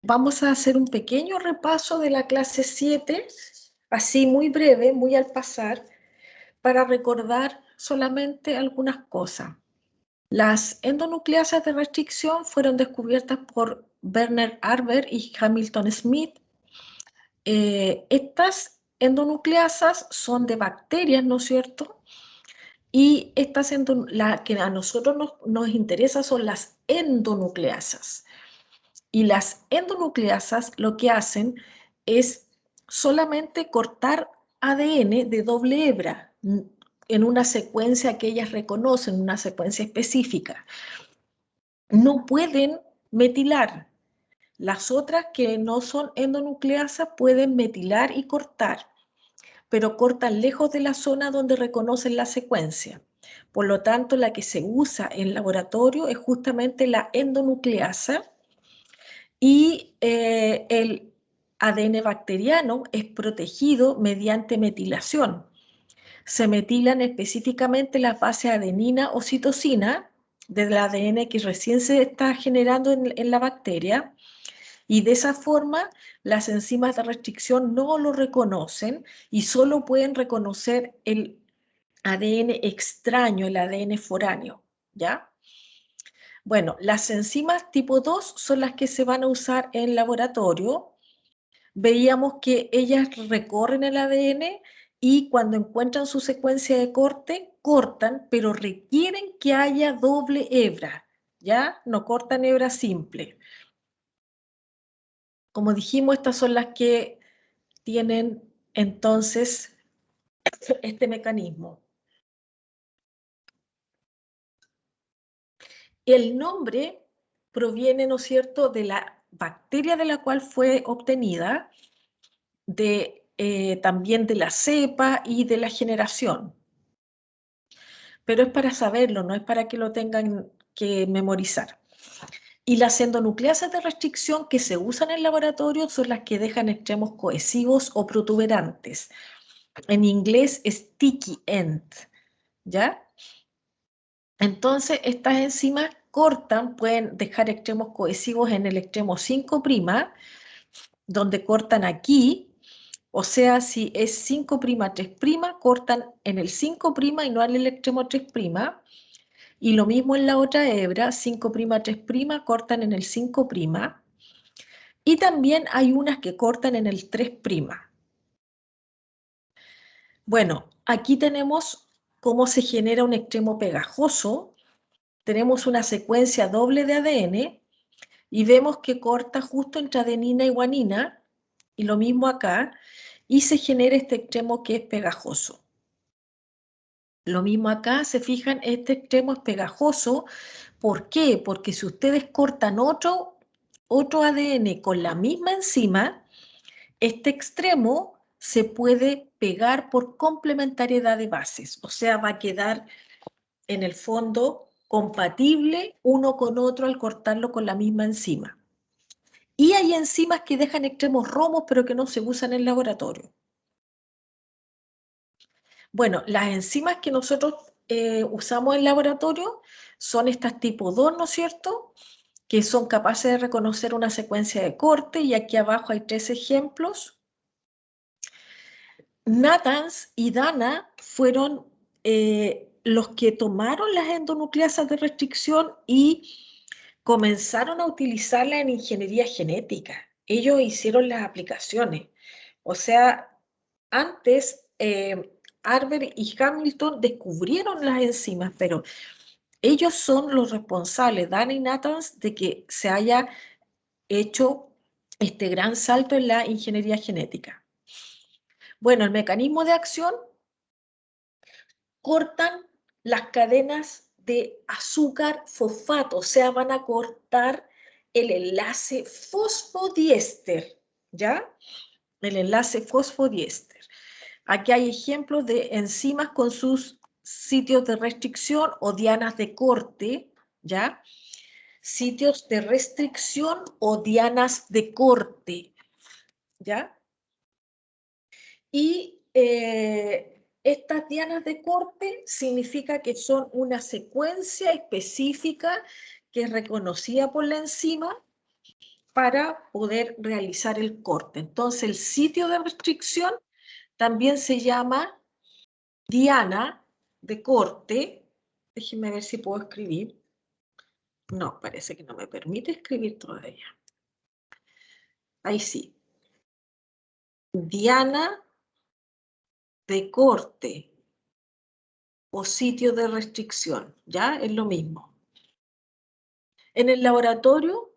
Vamos a hacer un pequeño repaso de la clase 7, así muy breve, muy al pasar, para recordar solamente algunas cosas. Las endonucleasas de restricción fueron descubiertas por Bernard Arber y Hamilton Smith. Estas endonucleasas son de bacterias, ¿no es cierto? Y la que a nosotros nos interesa son las endonucleasas. Y las endonucleasas lo que hacen es solamente cortar ADN de doble hebra en una secuencia que ellas reconocen, una secuencia específica. No pueden metilar. Las otras que no son endonucleasas pueden metilar y cortar, pero cortan lejos de la zona donde reconocen la secuencia. Por lo tanto, la que se usa en laboratorio es justamente la endonucleasa, y el ADN bacteriano es protegido mediante metilación. Se metilan específicamente las bases adenina o citosina del ADN que recién se está generando en la bacteria, y de esa forma las enzimas de restricción no lo reconocen y solo pueden reconocer el ADN extraño, el ADN foráneo, ¿ya? Bueno, las enzimas tipo 2 son las que se van a usar en laboratorio. Veíamos que ellas recorren el ADN y cuando encuentran su secuencia de corte, cortan, pero requieren que haya doble hebra, ¿ya? No cortan hebra simple. Como dijimos, estas son las que tienen entonces este mecanismo. El nombre proviene, ¿no es cierto?, de la bacteria de la cual fue obtenida, también de la cepa y de la generación. Pero es para saberlo, no es para que lo tengan que memorizar. Y las endonucleasas de restricción que se usan en laboratorio son las que dejan extremos cohesivos o protuberantes. En inglés, sticky end, ¿ya? Entonces, estas enzimas cortan, pueden dejar extremos cohesivos en el extremo 5', donde cortan aquí. O sea, si es 5', 3', cortan en el 5' y no en el extremo 3'. Y lo mismo en la otra hebra, 5', 3', cortan en el 5'. Y también hay unas que cortan en el 3'. Bueno, aquí tenemos cómo se genera un extremo pegajoso. Tenemos una secuencia doble de ADN y vemos que corta justo entre adenina y guanina, y lo mismo acá, y se genera este extremo que es pegajoso. Lo mismo acá, se fijan, este extremo es pegajoso. ¿Por qué? Porque si ustedes cortan otro ADN con la misma enzima, este extremo se puede pegar por complementariedad de bases, o sea, va a quedar en el fondo compatible uno con otro al cortarlo con la misma enzima. Y hay enzimas que dejan extremos romos, pero que no se usan en laboratorio. Bueno, las enzimas que nosotros usamos en laboratorio son estas tipo 2, ¿no es cierto?, que son capaces de reconocer una secuencia de corte, y aquí abajo hay 3 ejemplos. Natanz y Dana fueron los que tomaron las endonucleasas de restricción y comenzaron a utilizarlas en ingeniería genética. Ellos hicieron las aplicaciones. O sea, antes Arber y Hamilton descubrieron las enzimas, pero ellos son los responsables, Dana y Natanz, de que se haya hecho este gran salto en la ingeniería genética. Bueno, el mecanismo de acción: cortan las cadenas de azúcar fosfato, o sea, van a cortar el enlace fosfodiéster, ¿ya? El enlace fosfodiéster. Aquí hay ejemplos de enzimas con sus sitios de restricción o dianas de corte, ¿ya? Sitios de restricción o dianas de corte, ¿ya? Y estas dianas de corte significa que son una secuencia específica que es reconocida por la enzima para poder realizar el corte. Entonces, el sitio de restricción también se llama diana de corte. Déjenme ver si puedo escribir. No, parece que no me permite escribir todavía. Ahí sí. Diana de corte o sitio de restricción, ¿ya? Es lo mismo. En el laboratorio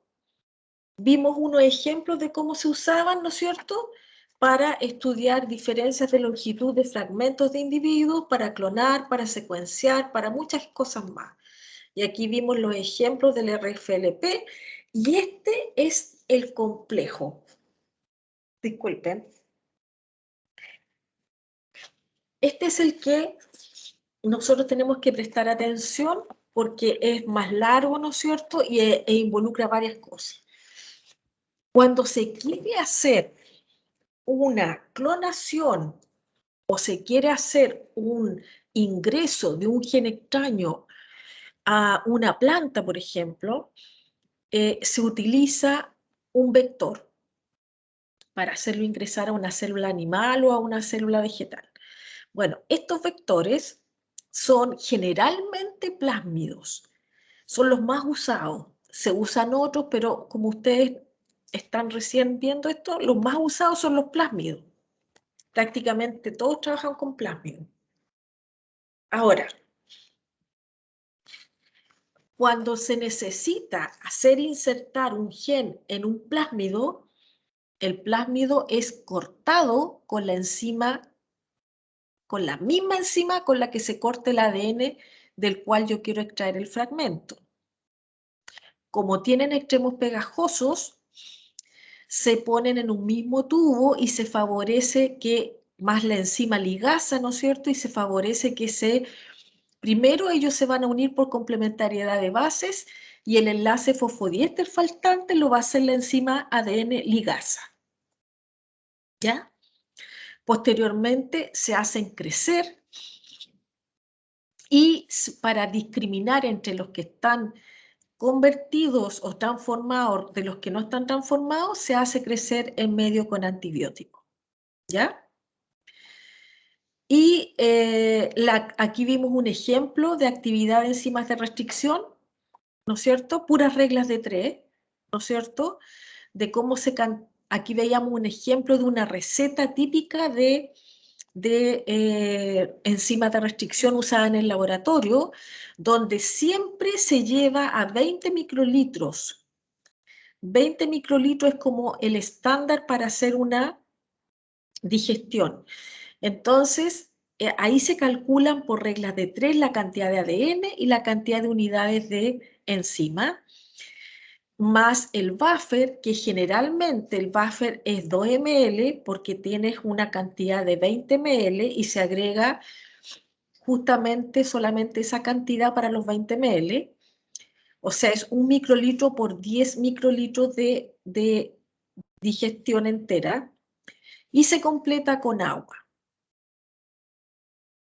vimos unos ejemplos de cómo se usaban, ¿no es cierto?, para estudiar diferencias de longitud de fragmentos de individuos, para clonar, para secuenciar, para muchas cosas más. Y aquí vimos los ejemplos del RFLP, y este es el complejo. Disculpen. Este es el que nosotros tenemos que prestar atención porque es más largo, ¿no es cierto?, e involucra varias cosas. Cuando se quiere hacer una clonación o se quiere hacer un ingreso de un gen extraño a una planta, por ejemplo, se utiliza un vector para hacerlo ingresar a una célula animal o a una célula vegetal. Bueno, estos vectores son generalmente plásmidos, son los más usados. Se usan otros, pero como ustedes están recién viendo esto, los más usados son los plásmidos. Prácticamente todos trabajan con plásmidos. Ahora, cuando se necesita hacer insertar un gen en un plásmido, el plásmido es cortado con la enzima, con la misma enzima con la que se corta el ADN del cual yo quiero extraer el fragmento. Como tienen extremos pegajosos, se ponen en un mismo tubo y se favorece que, más la enzima ligasa, ¿no es cierto? Y se favorece que primero ellos se van a unir por complementariedad de bases y el enlace fosfodiéster faltante lo va a hacer la enzima ADN ligasa. ¿Ya? Posteriormente se hacen crecer y para discriminar entre los que están convertidos o transformados de los que no están transformados, se hace crecer en medio con antibióticos. ¿Ya? Y aquí vimos un ejemplo de actividad de enzimas de restricción, ¿no es cierto? Puras reglas de 3, ¿no es cierto? De cómo aquí veíamos un ejemplo de una receta típica de enzimas de restricción usada en el laboratorio, donde siempre se lleva a 20 microlitros. 20 microlitros es como el estándar para hacer una digestión. Entonces, ahí se calculan por reglas de 3 la cantidad de ADN y la cantidad de unidades de enzima, más el buffer, que generalmente el buffer es 2 ml porque tienes una cantidad de 20 ml y se agrega justamente solamente esa cantidad para los 20 ml. O sea, es 1 microlitro por 10 microlitros de digestión entera y se completa con agua,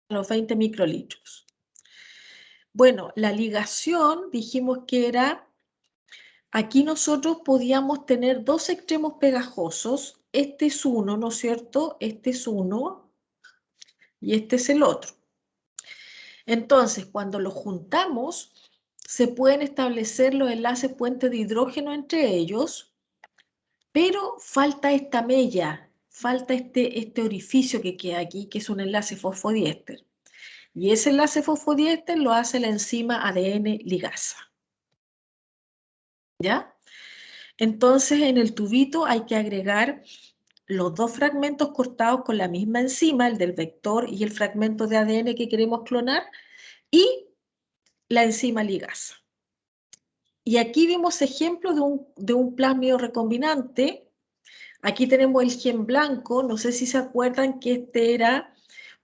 los 20 microlitros. Bueno, la ligación dijimos que era, aquí nosotros podíamos tener dos extremos pegajosos, este es uno, ¿no es cierto? Este es uno y este es el otro. Entonces, cuando los juntamos, se pueden establecer los enlaces puentes de hidrógeno entre ellos, pero falta esta mella, falta este orificio que queda aquí, que es un enlace fosfodiéster. Y ese enlace fosfodiéster lo hace la enzima ADN ligasa. ¿Ya? Entonces, en el tubito hay que agregar los dos fragmentos cortados con la misma enzima, el del vector y el fragmento de ADN que queremos clonar, y la enzima ligasa. Y aquí vimos ejemplos de un plásmido recombinante. Aquí tenemos el gen blanco, no sé si se acuerdan que este era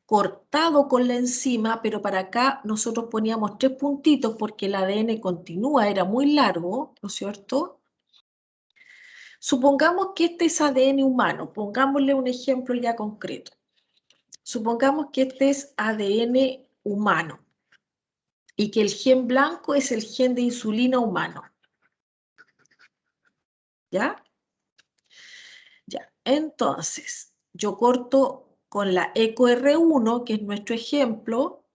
cortado con la enzima, pero para acá nosotros poníamos 3 puntitos porque el ADN continúa, era muy largo, ¿no es cierto? Supongamos que este es ADN humano, pongámosle un ejemplo ya concreto. Supongamos que este es ADN humano y que el gen blanco es el gen de insulina humano. ¿Ya? Ya. Entonces, yo corto con la EcoR1, que es nuestro ejemplo,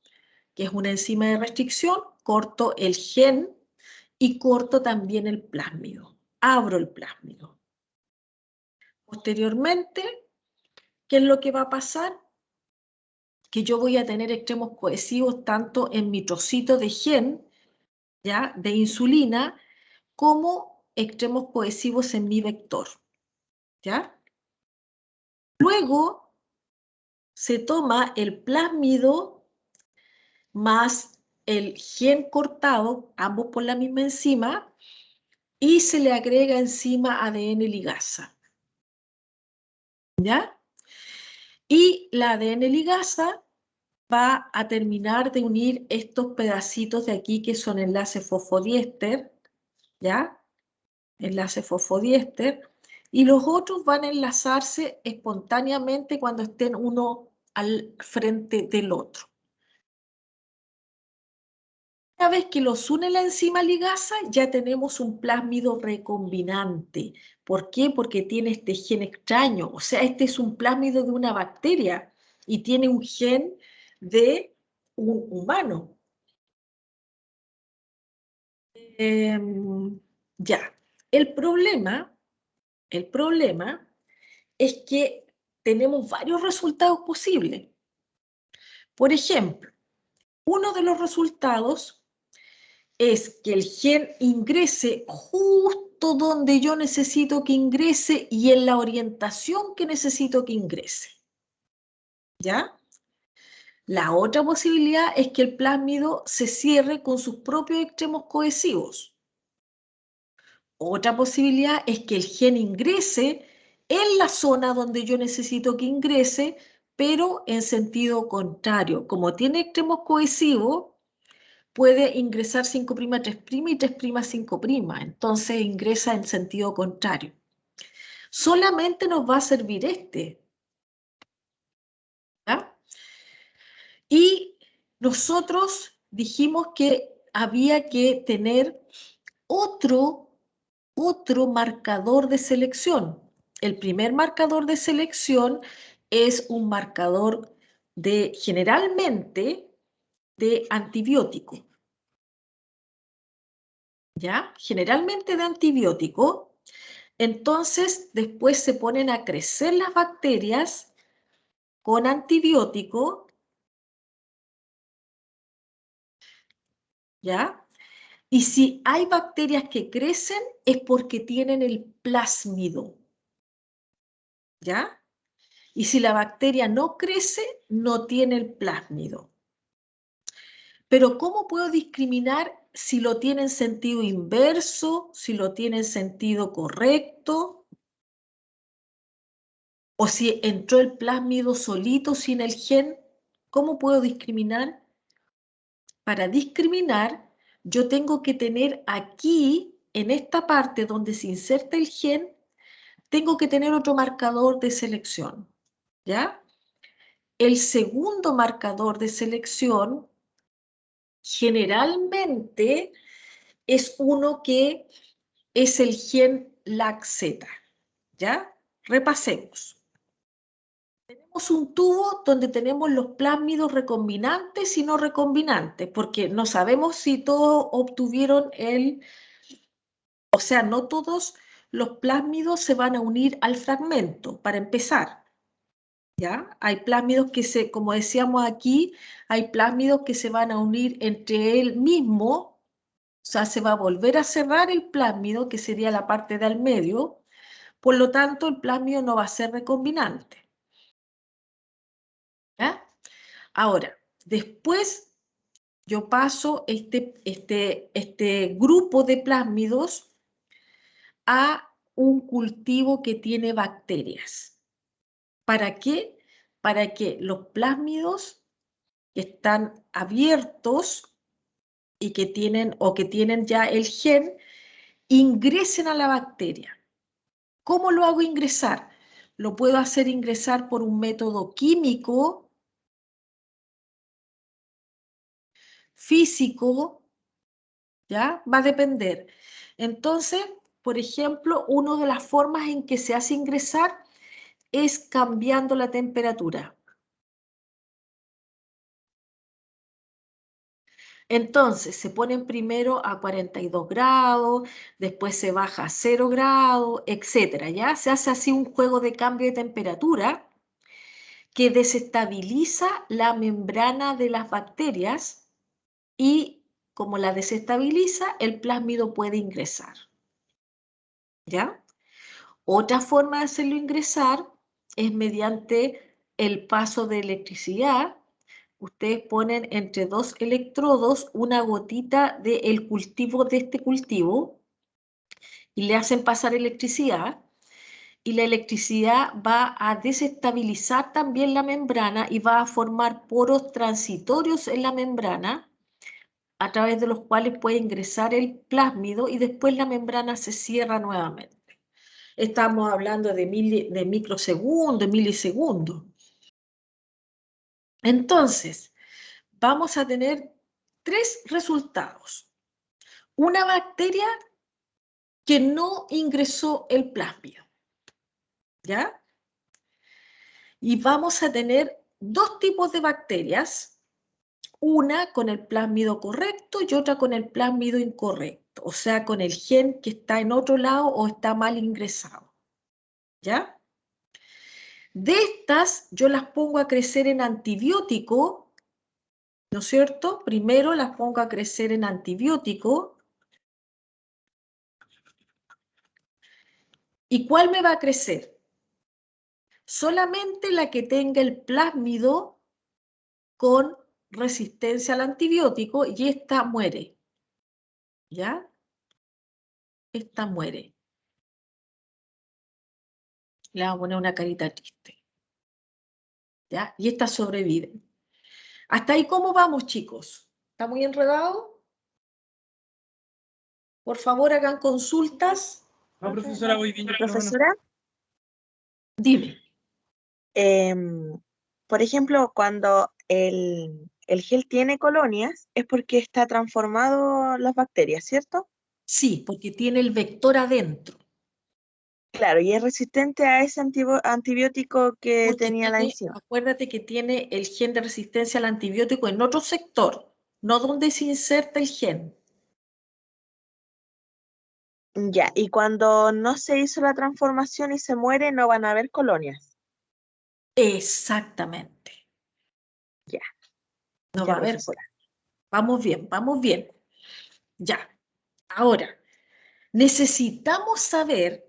que es una enzima de restricción, corto el gen y corto también el plásmido. Abro el plásmido. Posteriormente, ¿qué es lo que va a pasar? Que yo voy a tener extremos cohesivos tanto en mi trocito de gen, ¿ya?, de insulina, como extremos cohesivos en mi vector, ¿ya? Luego se toma el plásmido más el gen cortado, ambos por la misma enzima, y se le agrega enzima ADN ligasa, ¿ya? Y la ADN ligasa va a terminar de unir estos pedacitos de aquí que son enlaces fosfodiéster, ¿ya? Enlace fosfodiéster, y los otros van a enlazarse espontáneamente cuando estén uno al frente del otro. Una vez que los une la enzima ligasa, ya tenemos un plásmido recombinante. ¿Por qué? Porque tiene este gen extraño. O sea, este es un plásmido de una bacteria y tiene un gen de un humano. Ya. El problema es que tenemos varios resultados posibles. Por ejemplo, uno de los resultados es que el gen ingrese justo donde yo necesito que ingrese y en la orientación que necesito que ingrese. ¿Ya? La otra posibilidad es que el plásmido se cierre con sus propios extremos cohesivos. Otra posibilidad es que el gen ingrese en la zona donde yo necesito que ingrese, pero en sentido contrario. Como tiene extremos cohesivos, puede ingresar 5' 3' y 3' 5'. Entonces ingresa en sentido contrario. Solamente nos va a servir este, ¿ya? Y nosotros dijimos que había que tener otro marcador de selección. El primer marcador de selección es un marcador generalmente de antibiótico. ¿Ya? Generalmente de antibiótico. Entonces, después se ponen a crecer las bacterias con antibiótico, ¿ya? Y si hay bacterias que crecen es porque tienen el plásmido, ¿ya? Y si la bacteria no crece, no tiene el plásmido. Pero ¿cómo puedo discriminar si lo tiene en sentido inverso, si lo tiene en sentido correcto, o si entró el plásmido solito sin el gen? ¿Cómo puedo discriminar? Para discriminar, yo tengo que tener aquí, en esta parte donde se inserta el gen, tengo que tener otro marcador de selección, ¿ya? El segundo marcador de selección generalmente es uno que es el gen LAC-Z, ¿ya? Repasemos. Tenemos un tubo donde tenemos los plásmidos recombinantes y no recombinantes, porque no sabemos si todos obtuvieron o sea, no todos los plásmidos se van a unir al fragmento, para empezar, ¿ya? Hay plásmidos que como decíamos aquí, hay plásmidos que se van a unir entre él mismo, o sea, se va a volver a cerrar el plásmido, que sería la parte del medio, por lo tanto, el plásmido no va a ser recombinante, ¿ya? Ahora, después yo paso este grupo de plásmidos a un cultivo que tiene bacterias. ¿Para qué? Para que los plásmidos que están abiertos y que tienen ya el gen ingresen a la bacteria. ¿Cómo lo hago ingresar? Lo puedo hacer ingresar por un método químico, físico, ¿ya? Va a depender. Entonces, por ejemplo, una de las formas en que se hace ingresar es cambiando la temperatura. Entonces, se ponen primero a 42 grados, después se baja a 0 grados, etcétera, ¿ya? Se hace así un juego de cambio de temperatura que desestabiliza la membrana de las bacterias y, como la desestabiliza, el plásmido puede ingresar, ¿ya? Otra forma de hacerlo ingresar es mediante el paso de electricidad. Ustedes ponen entre dos electrodos una gotita del cultivo de este cultivo y le hacen pasar electricidad, y la electricidad va a desestabilizar también la membrana y va a formar poros transitorios en la membrana a través de los cuales puede ingresar el plásmido y después la membrana se cierra nuevamente. Estamos hablando de microsegundos, milisegundos. Entonces, vamos a tener tres resultados. Una bacteria que no ingresó el plásmido, ¿ya? Y vamos a tener dos tipos de bacterias, una con el plásmido correcto y otra con el plásmido incorrecto, o sea, con el gen que está en otro lado o está mal ingresado, ¿ya? De estas, yo las pongo a crecer en antibiótico, ¿no es cierto? Primero las pongo a crecer en antibiótico. ¿Y cuál me va a crecer? Solamente la que tenga el plásmido con resistencia al antibiótico y esta muere, ¿ya? Esta muere. Le vamos a poner una carita triste, ¿ya? Y esta sobrevive. ¿Hasta ahí cómo vamos, chicos? ¿Está muy enredado? Por favor, hagan consultas. No, profesora, voy bien. Profesora, Dime. por ejemplo, cuando el gel tiene colonias, es porque está transformado las bacterias, ¿cierto? Sí, porque tiene el vector adentro. Claro, y es resistente a ese antibiótico que Porque tenía la tiene, enzima. acuérdate que tiene el gen de resistencia al antibiótico en otro sector, no donde se inserta el gen. Ya, y cuando no se hizo la transformación y se muere, no van a haber colonias. Exactamente. Ya, No va ya, a haber. profesora. Vamos bien, vamos bien. Ya. Ahora, necesitamos saber,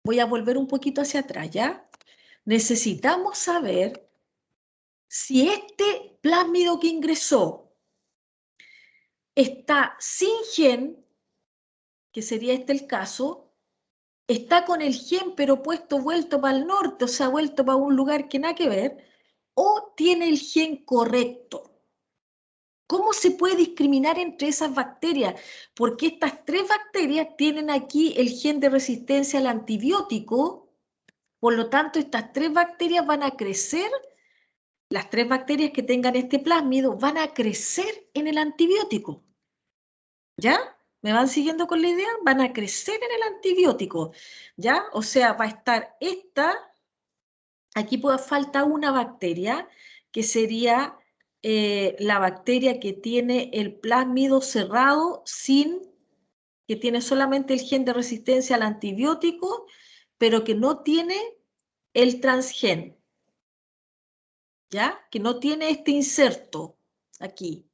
voy a volver un poquito hacia atrás, ¿ya? Necesitamos saber si este plásmido que ingresó está sin gen, que sería este el caso, está con el gen pero vuelto para el norte, o sea, vuelto para un lugar que nada que ver, o tiene el gen correcto. ¿Cómo se puede discriminar entre esas bacterias? Porque estas tres bacterias tienen aquí el gen de resistencia al antibiótico, por lo tanto, estas tres bacterias van a crecer, las tres bacterias que tengan este plásmido van a crecer en el antibiótico. ¿Ya? ¿Me van siguiendo con la idea? Van a crecer en el antibiótico, ¿ya? O sea, va a estar esta, aquí falta una bacteria, que sería la bacteria que tiene el plásmido cerrado que tiene solamente el gen de resistencia al antibiótico, pero que no tiene el transgen, ¿ya? Que no tiene este inserto aquí,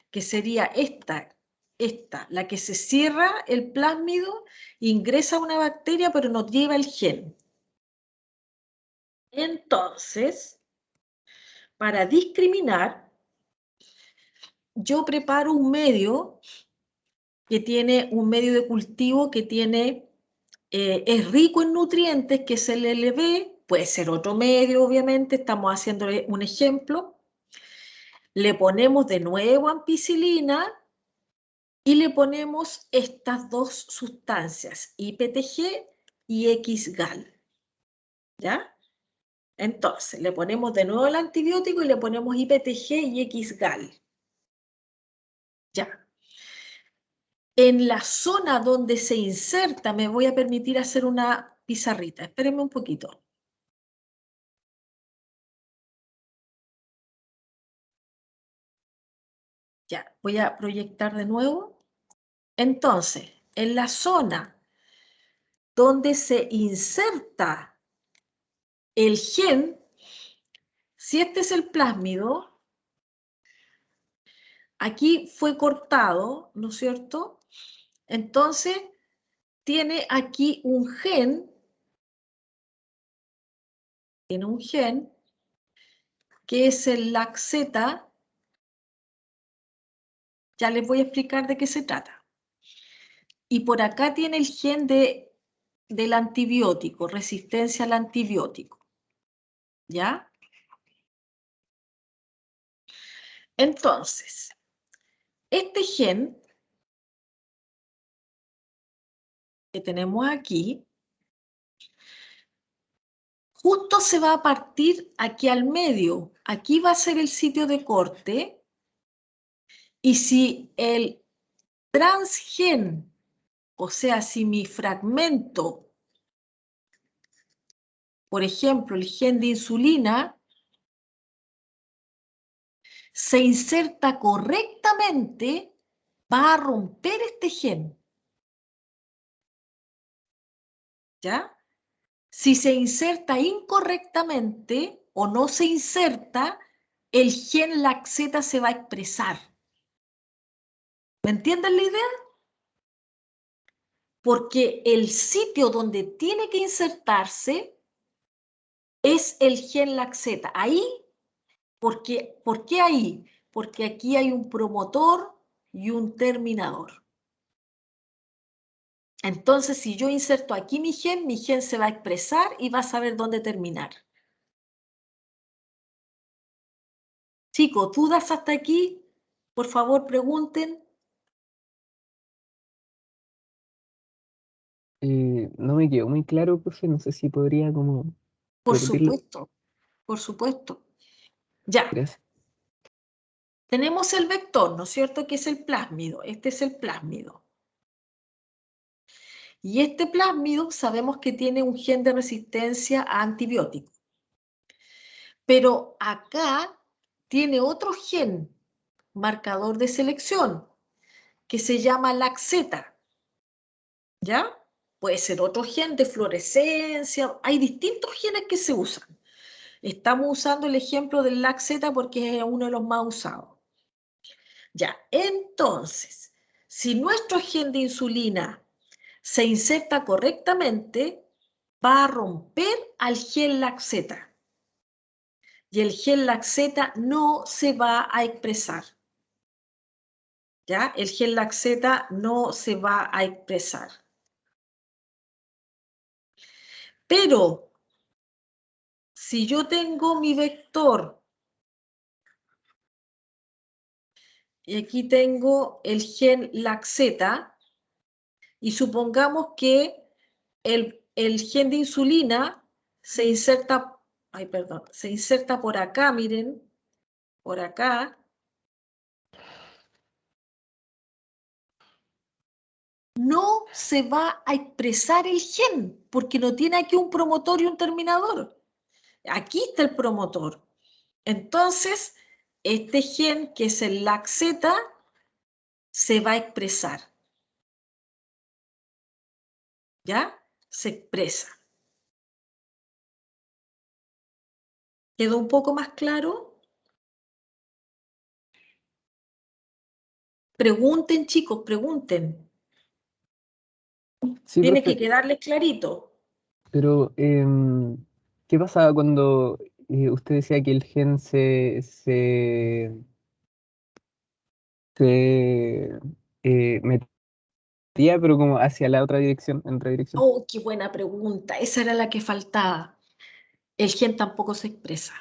que sería esta, la que se cierra el plásmido, ingresa una bacteria, pero no lleva el gen. Entonces, para discriminar, yo preparo un medio un medio de cultivo que es rico en nutrientes, que es el LB, puede ser otro medio, obviamente, estamos haciendo un ejemplo. Le ponemos de nuevo ampicilina y le ponemos estas dos sustancias, IPTG y XGAL, ¿ya? Entonces, le ponemos de nuevo el antibiótico y le ponemos IPTG y XGAL. Ya. En la zona donde se inserta, me voy a permitir hacer una pizarrita. Espérenme un poquito. Ya, voy a proyectar de nuevo. Entonces, en la zona donde se inserta el gen, si este es el plásmido, aquí fue cortado, ¿no es cierto? Entonces, tiene aquí un gen, que es el LAC-Z. Ya les voy a explicar de qué se trata. Y por acá tiene el gen del antibiótico, resistencia al antibiótico. ¿Ya? Entonces, este gen que tenemos aquí, justo se va a partir aquí al medio. Aquí va a ser el sitio de corte. Y si el transgen, o sea, si mi fragmento, por ejemplo, el gen de insulina, se inserta correctamente, va a romper este gen. ¿Ya? Si se inserta incorrectamente o no se inserta, el gen LAC-Z se va a expresar. ¿Me entienden la idea? Porque el sitio donde tiene que insertarse es el gen LAC-Z. Ahí, ¿por qué ahí? Porque aquí hay un promotor y un terminador. Entonces, si yo inserto aquí mi gen se va a expresar y va a saber dónde terminar. Chicos, ¿dudas hasta aquí? Por favor, pregunten. No me quedó muy claro, profe, no sé si podría como Por repetirlo. supuesto, por supuesto. Ya, Gracias. tenemos el vector, ¿no es cierto? Que es el plásmido. Este es el plásmido. Y este plásmido sabemos que tiene un gen de resistencia a antibióticos. Pero acá tiene otro gen, marcador de selección, que se llama LAC-Z. ¿Ya? Puede ser otro gen de fluorescencia. Hay distintos genes que se usan. Estamos usando el ejemplo del LAC-Z porque es uno de los más usados. Ya, entonces, si nuestro gen de insulina se inserta correctamente, va a romper al gen LAC-Z. Y el gen LAC-Z no se va a expresar. ¿Ya? El gen LAC-Z no se va a expresar. Pero, si yo tengo mi vector, y aquí tengo el gen LAC-Z, y supongamos que el gen de insulina se inserta, se inserta por acá, miren, por acá. No se va a expresar el gen, porque no tiene aquí un promotor y un terminador. Aquí está el promotor. Entonces, este gen, que es el LAC-Z, se va a expresar. ¿Ya? Se expresa. ¿Quedó un poco más claro? Pregunten, chicos, pregunten. Sí, Tiene que profe, quedarles clarito. pero ¿qué pasaba cuando usted decía que el gen se metía, pero como hacia la otra dirección, en otra dirección? Oh, qué buena pregunta. Esa era la que faltaba. El gen tampoco se expresa.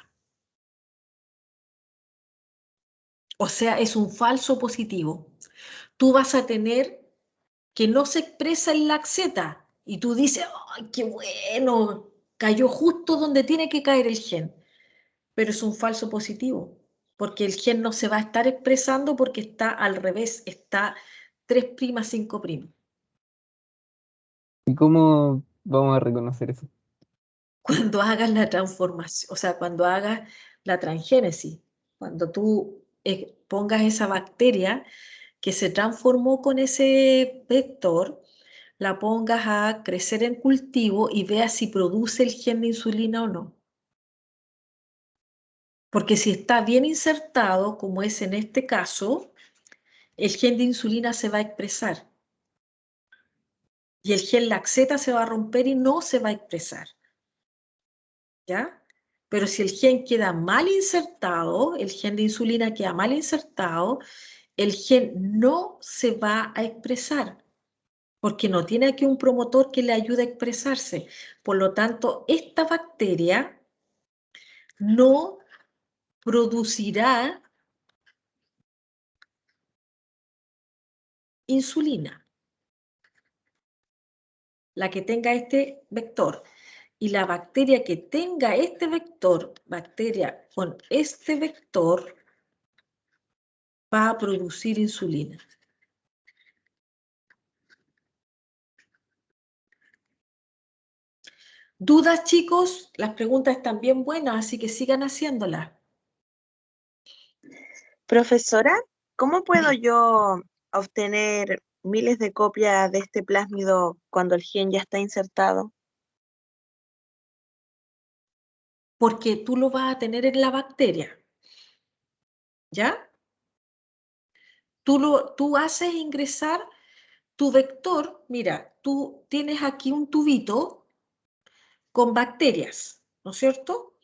O sea, es un falso positivo. Tú vas a tener que no se expresa el LAC-Z y tú dices, ¡ay, qué bueno! Cayó justo donde tiene que caer el gen. Pero es un falso positivo, porque el gen no se va a estar expresando porque está al revés, está 3', 5'. ¿Y cómo vamos a reconocer eso? Cuando hagas la transformación, o sea, cuando hagas la transgénesis, cuando tú pongas esa bacteria que se transformó con ese vector, la pongas a crecer en cultivo y veas si produce el gen de insulina o no. Porque si está bien insertado, como es en este caso, el gen de insulina se va a expresar. Y el gen laxeta se va a romper y no se va a expresar. ¿Ya? Pero si el gen queda mal insertado, el gen de insulina queda mal insertado, el gen no se va a expresar, porque no tiene aquí un promotor que le ayude a expresarse. Por lo tanto, esta bacteria no producirá insulina, la que tenga este vector. Y la bacteria que tenga este vector, bacteria con este vector, va a producir insulina. ¿Dudas, chicos? Las preguntas están bien buenas, así que sigan haciéndolas. Profesora, ¿cómo puedo yo obtener miles de copias de este plásmido cuando el gen ya está insertado? Porque tú lo vas a tener en la bacteria. ¿Ya? Tú haces ingresar tu vector. Mira, tú tienes aquí un tubito con bacterias, ¿no es cierto?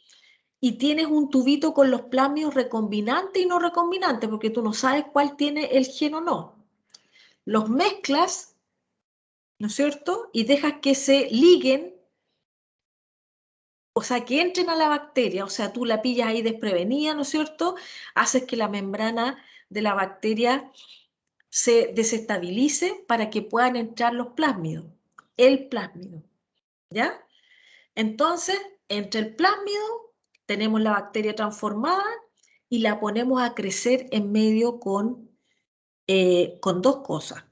Y tienes un tubito con los plásmidos recombinantes y no recombinantes, porque tú no sabes cuál tiene el gen o no. Los mezclas, ¿no es cierto? Y dejas que se liguen, o sea, que entren a la bacteria, o sea, tú la pillas ahí desprevenida, ¿no es cierto? Haces que la membrana de la bacteria se desestabilice para que puedan entrar los plásmidos, el plásmido, ¿ya? Entonces, entre el plásmido tenemos la bacteria transformada y la ponemos a crecer en medio con dos cosas,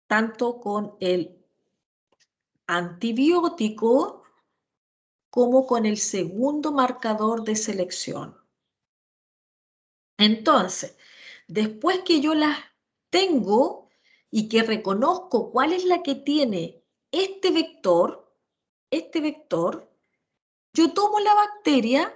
tanto con el antibiótico como con el segundo marcador de selección. Entonces, después que yo las tengo y que reconozco cuál es la que tiene este vector, yo tomo la bacteria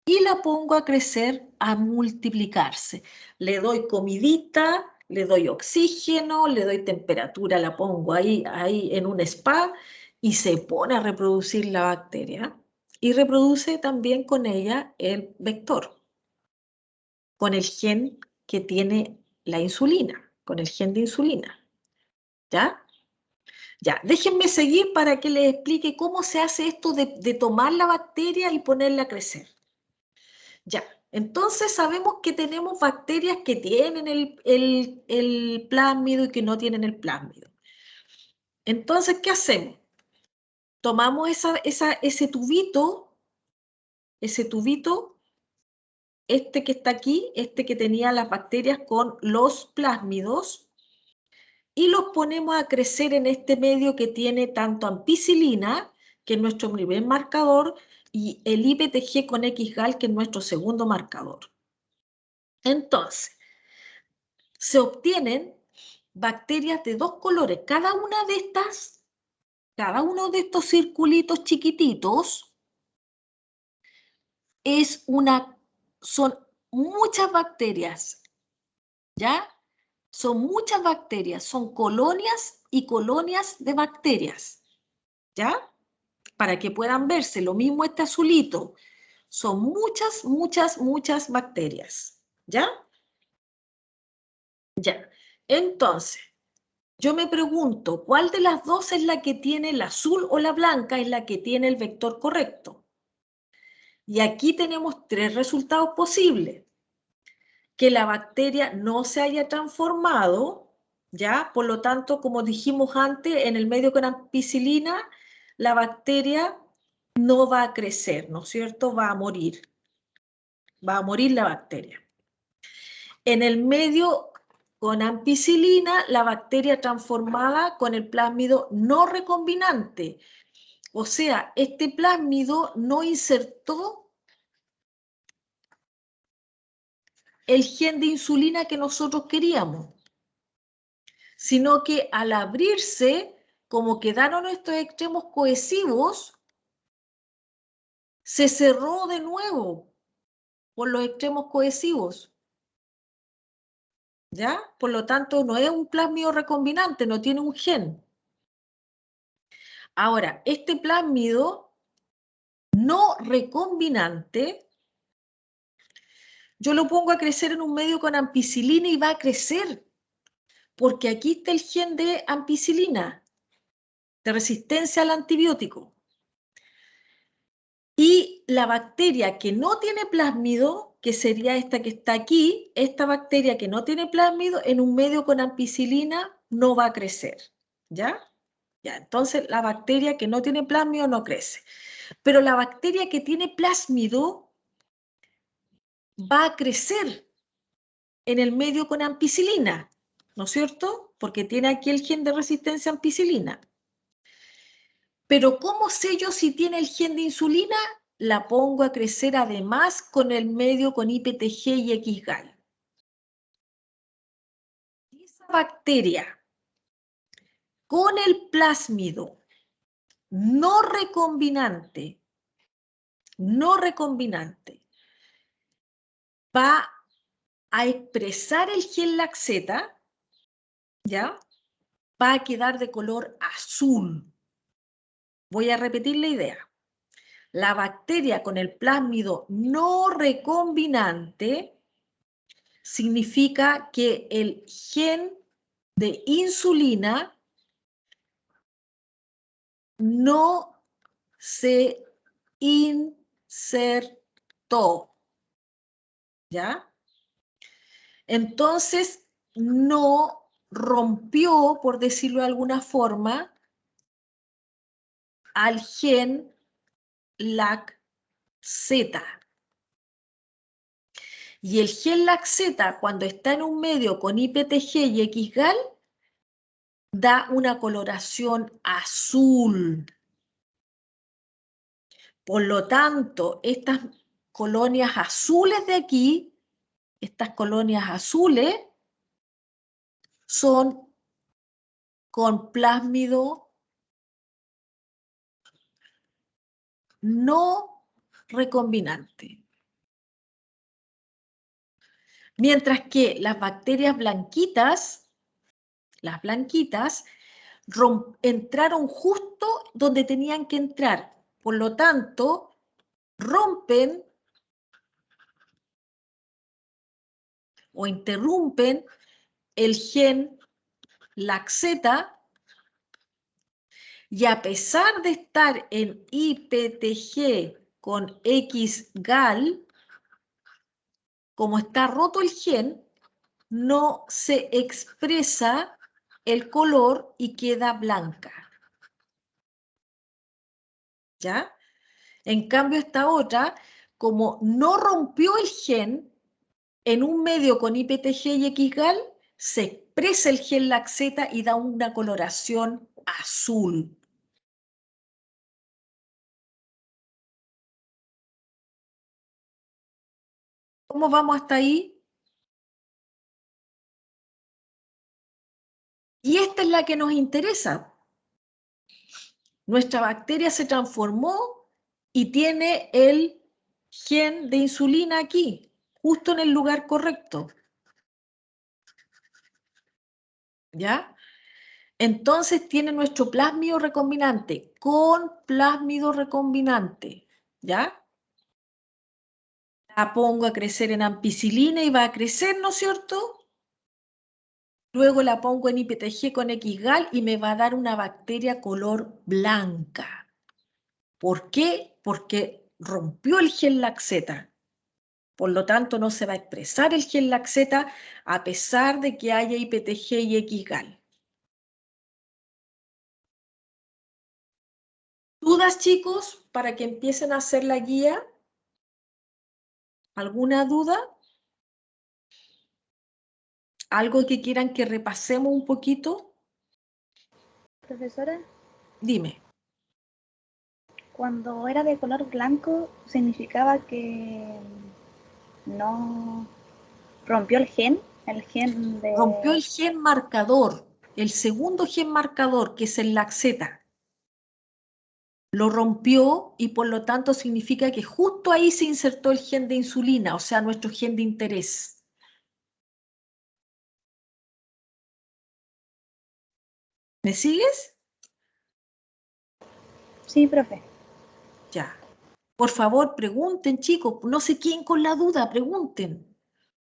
y la pongo a crecer, a multiplicarse. Le doy comidita, le doy oxígeno, le doy temperatura, la pongo ahí en un spa y se pone a reproducir la bacteria y reproduce también con ella el vector, con el gen que tiene la insulina, con el gen de insulina. ¿Ya? Ya, déjenme seguir para que les explique cómo se hace esto de tomar la bacteria y ponerla a crecer. Ya, entonces sabemos que tenemos bacterias que tienen el plásmido y que no tienen el plásmido. Entonces, ¿qué hacemos? Tomamos ese tubito, este que está aquí, este que tenía las bacterias con los plásmidos, y los ponemos a crecer en este medio que tiene tanto ampicilina, que es nuestro primer marcador, y el IPTG con XGAL, que es nuestro segundo marcador. Entonces, se obtienen bacterias de dos colores. Cada uno de estos circulitos chiquititos son muchas bacterias, ¿ya? Son muchas bacterias, son colonias y colonias de bacterias, ¿ya? Para que puedan verse, lo mismo este azulito, son muchas, muchas, muchas bacterias, ¿ya? Ya. Entonces, yo me pregunto, ¿cuál de las dos es la que tiene el azul o la blanca es la que tiene el vector correcto? Y aquí tenemos tres resultados posibles. Que la bacteria no se haya transformado, ¿ya? Por lo tanto, como dijimos antes, en el medio con ampicilina, la bacteria no va a crecer, ¿no es cierto? Va a morir la bacteria. En el medio con ampicilina la bacteria transformada con el plásmido no recombinante. O sea, este plásmido no insertó el gen de insulina que nosotros queríamos, sino que al abrirse, como quedaron estos extremos cohesivos, se cerró de nuevo por los extremos cohesivos. ¿Ya? Por lo tanto, no es un plásmido recombinante, no tiene un gen. Ahora, este plásmido no recombinante, yo lo pongo a crecer en un medio con ampicilina y va a crecer, porque aquí está el gen de ampicilina, de resistencia al antibiótico. Y la bacteria que no tiene plásmido, que sería esta que está aquí, esta bacteria que no tiene plásmido, en un medio con ampicilina no va a crecer. ¿Ya? Ya, entonces la bacteria que no tiene plásmido no crece. Pero la bacteria que tiene plásmido va a crecer en el medio con ampicilina, ¿no es cierto? Porque tiene aquí el gen de resistencia a ampicilina. Pero ¿cómo sé yo si tiene el gen de insulina? La pongo a crecer además con el medio con IPTG y XGAL. Esa bacteria con el plásmido no recombinante, va a expresar el gen laxeta, ¿ya? Va a quedar de color azul. Voy a repetir la idea. La bacteria con el plásmido no recombinante significa que el gen de insulina no se insertó, ¿ya? Entonces, no rompió, por decirlo de alguna forma, al gen laxeta. Y el gen laxeta, cuando está en un medio con IPTG y XGAL, da una coloración azul. Por lo tanto, estas colonias azules de aquí, estas colonias azules, son con plásmido no recombinante. Mientras que las bacterias blanquitas, entraron justo donde tenían que entrar. Por lo tanto, rompen o interrumpen el gen laxeta y a pesar de estar en IPTG con XGAL, como está roto el gen, no se expresa el color y queda blanca. ¿Ya? En cambio, esta otra, como no rompió el gen en un medio con IPTG y XGAL, se expresa el gen laxeta y da una coloración azul. ¿Cómo vamos hasta ahí? Y esta es la que nos interesa. Nuestra bacteria se transformó y tiene el gen de insulina aquí, justo en el lugar correcto. ¿Ya? Entonces tiene nuestro plásmido recombinante con plásmido recombinante. ¿Ya? La pongo a crecer en ampicilina y va a crecer, ¿no es cierto? Luego la pongo en IPTG con XGAL y me va a dar una bacteria color blanca. ¿Por qué? Porque rompió el gen laxeta. Por lo tanto, no se va a expresar el gen laxeta a pesar de que haya IPTG y XGAL. ¿Dudas, chicos, para que empiecen a hacer la guía? ¿Alguna duda? ¿Algo que quieran que repasemos un poquito? Profesora, Dime. cuando era de color blanco significaba que no rompió el gen de... Rompió el gen marcador, el segundo gen marcador, que es el laxeta. Lo rompió y por lo tanto significa que justo ahí se insertó el gen de insulina, o sea, nuestro gen de interés. ¿Me sigues? Sí, profe. Ya. Por favor, pregunten, chicos. No se queden con la duda, pregunten.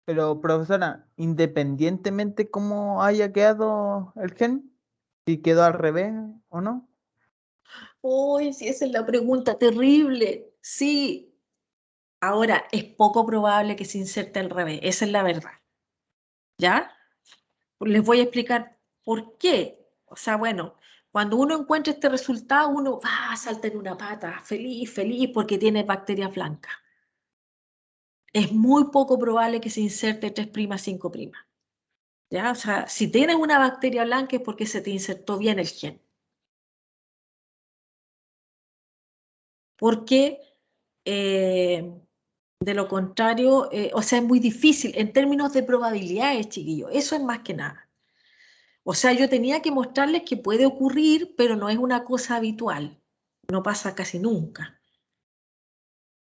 Pero, profesora, independientemente cómo haya quedado el gen, si quedó al revés o no. Uy, sí, esa es la pregunta terrible. Sí. Ahora, es poco probable que se inserte al revés. Esa es la verdad. ¿Ya? Les voy a explicar por qué. O sea, bueno, cuando uno encuentra este resultado, uno va a saltar en una pata, feliz, feliz, porque tiene bacterias blancas. Es muy poco probable que se inserte 3', 5'. ¿Ya? O sea, si tienes una bacteria blanca es porque se te insertó bien el gen. Porque de lo contrario, o sea, es muy difícil en términos de probabilidades, chiquillos. Eso es más que nada. O sea, yo tenía que mostrarles que puede ocurrir, pero no es una cosa habitual. No pasa casi nunca.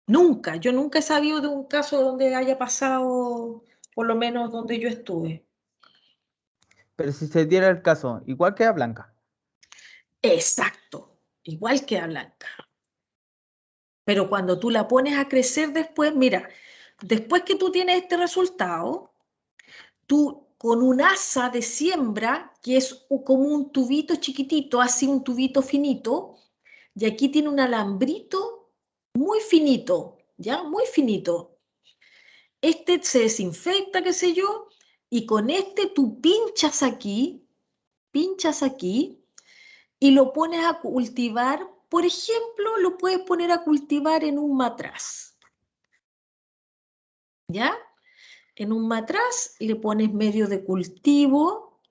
Nunca. Yo nunca he sabido de un caso donde haya pasado, por lo menos donde yo estuve. Pero si se diera el caso, igual queda blanca. Exacto. Igual que a blanca. Pero cuando tú la pones a crecer después, mira, después que tú tienes este resultado, tú con un asa de siembra, que es como un tubito chiquitito, así un tubito finito, y aquí tiene un alambrito muy finito, ¿ya? Muy finito. Este se desinfecta, qué sé yo, y con este tú pinchas aquí, y lo pones a cultivar. Por ejemplo, lo puedes poner a cultivar en un matraz, ¿ya? En un matraz le pones medio de cultivo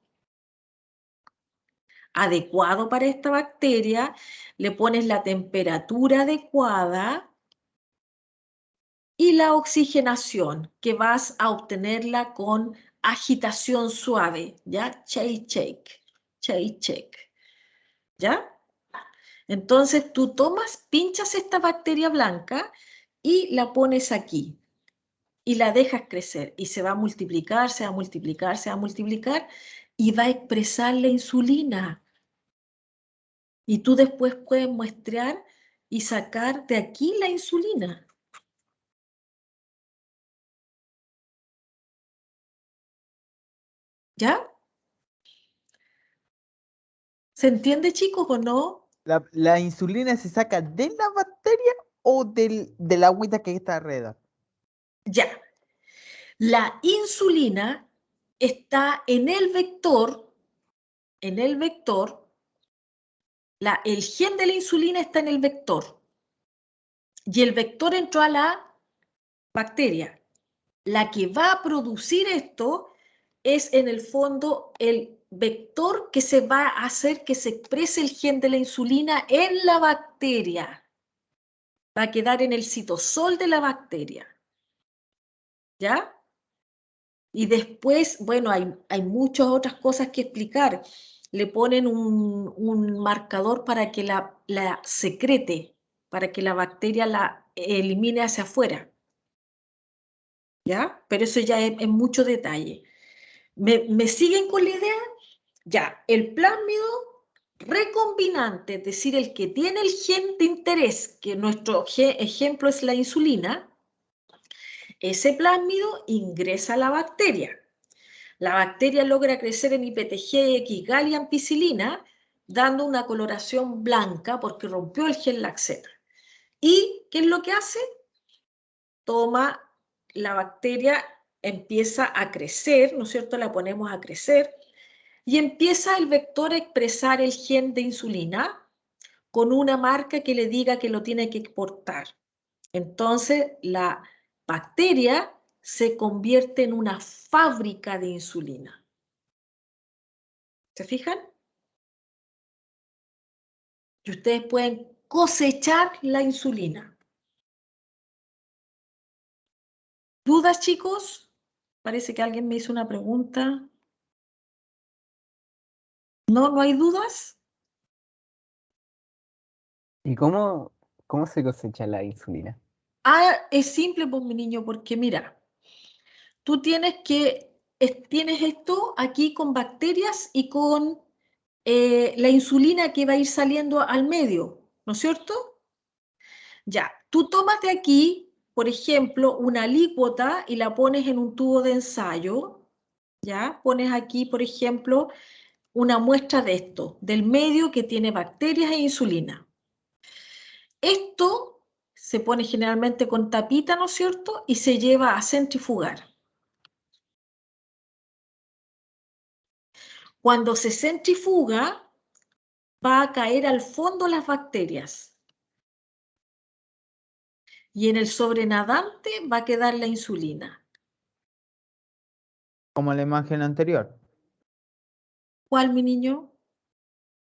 adecuado para esta bacteria, le pones la temperatura adecuada y la oxigenación, que vas a obtenerla con agitación suave, ¿ya? Shake, shake, shake, shake, ¿ya? Entonces tú tomas, pinchas esta bacteria blanca y la pones aquí y la dejas crecer y se va a multiplicar, se va a multiplicar, se va a multiplicar y va a expresar la insulina. Y tú después puedes muestrear y sacar de aquí la insulina. ¿Ya? ¿Se entiende, chicos, o no? ¿La insulina se saca de la bacteria o de la agüita que está alrededor? Ya. La insulina está en el vector, el gen de la insulina está en el vector. Y el vector entró a la bacteria. La que va a producir esto es en el fondo el vector que se va a hacer que se exprese el gen de la insulina en la bacteria. Va a quedar en el citosol de la bacteria. ¿Ya? Y después, bueno, hay muchas otras cosas que explicar. Le ponen un marcador para que la secrete, para que la bacteria la elimine hacia afuera. ¿Ya? Pero eso ya es mucho detalle. ¿Me siguen con la idea? Ya, el plásmido recombinante, es decir, el que tiene el gen de interés, que nuestro ejemplo es la insulina, ese plásmido ingresa a la bacteria. La bacteria logra crecer en IPTG, X, Gallia, ampicilina, dando una coloración blanca porque rompió el gen laxeta. ¿Y qué es lo que hace? Toma la bacteria, empieza a crecer, ¿no es cierto? La ponemos a crecer y empieza el vector a expresar el gen de insulina con una marca que le diga que lo tiene que exportar. Entonces, la bacteria se convierte en una fábrica de insulina. ¿Se fijan? Y ustedes pueden cosechar la insulina. ¿Dudas, chicos? Parece que alguien me hizo una pregunta. ¿No? ¿No hay dudas? ¿Y cómo se cosecha la insulina? Ah, es simple, pues, mi niño, porque mira, tú tienes esto aquí con bacterias y con la insulina que va a ir saliendo al medio, ¿no es cierto? Ya, tú tomas de aquí, por ejemplo, una alícuota y la pones en un tubo de ensayo, ¿ya? Pones aquí, por ejemplo, una muestra de esto, del medio que tiene bacterias e insulina. Esto se pone generalmente con tapita, ¿no es cierto? Y se lleva a centrifugar. Cuando se centrifuga, va a caer al fondo las bacterias. Y en el sobrenadante va a quedar la insulina. Como la imagen anterior, ¿Cuál, mi niño?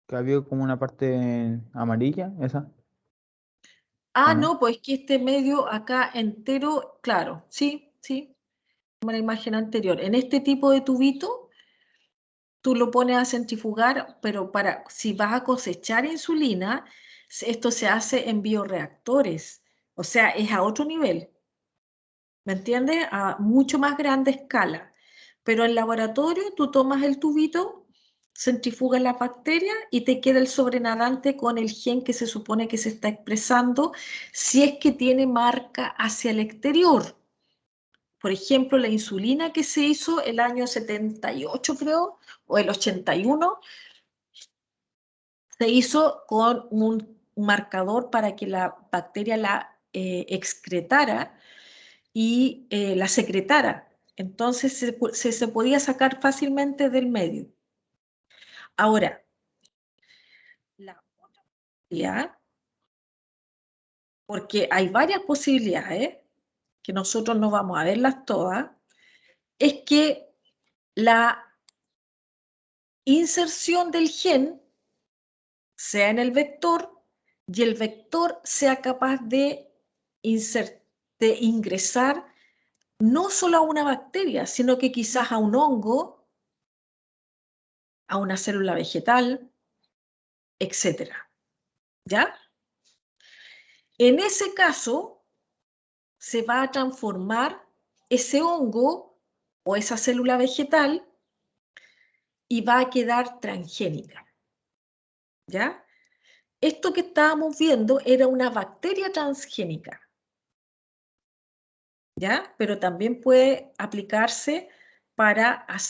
que había como una parte amarilla, esa. Ah, ¿O no? no, pues que este medio acá entero, claro, sí, como la imagen anterior. En este tipo de tubito, tú lo pones a centrifugar, pero si vas a cosechar insulina, esto se hace en bioreactores, o sea, es a otro nivel, ¿me entiendes? A mucho más grande escala. Pero en laboratorio tú tomas el tubito, centrifugas la bacteria y te queda el sobrenadante con el gen que se supone que se está expresando si es que tiene marca hacia el exterior. Por ejemplo, la insulina que se hizo el año 78, creo, o el 81, se hizo con un marcador para que la bacteria la excretara y la secretara. Entonces se podía sacar fácilmente del medio. Ahora, la otra posibilidad, porque hay varias posibilidades, que nosotros no vamos a verlas todas, es que la inserción del gen sea en el vector y el vector sea capaz de ingresar no solo a una bacteria, sino que quizás a un hongo, a una célula vegetal, etc. ¿Ya? En ese caso, se va a transformar ese hongo o esa célula vegetal y va a quedar transgénica. ¿Ya? Esto que estábamos viendo era una bacteria transgénica. ¿Ya? Pero también puede aplicarse para hacer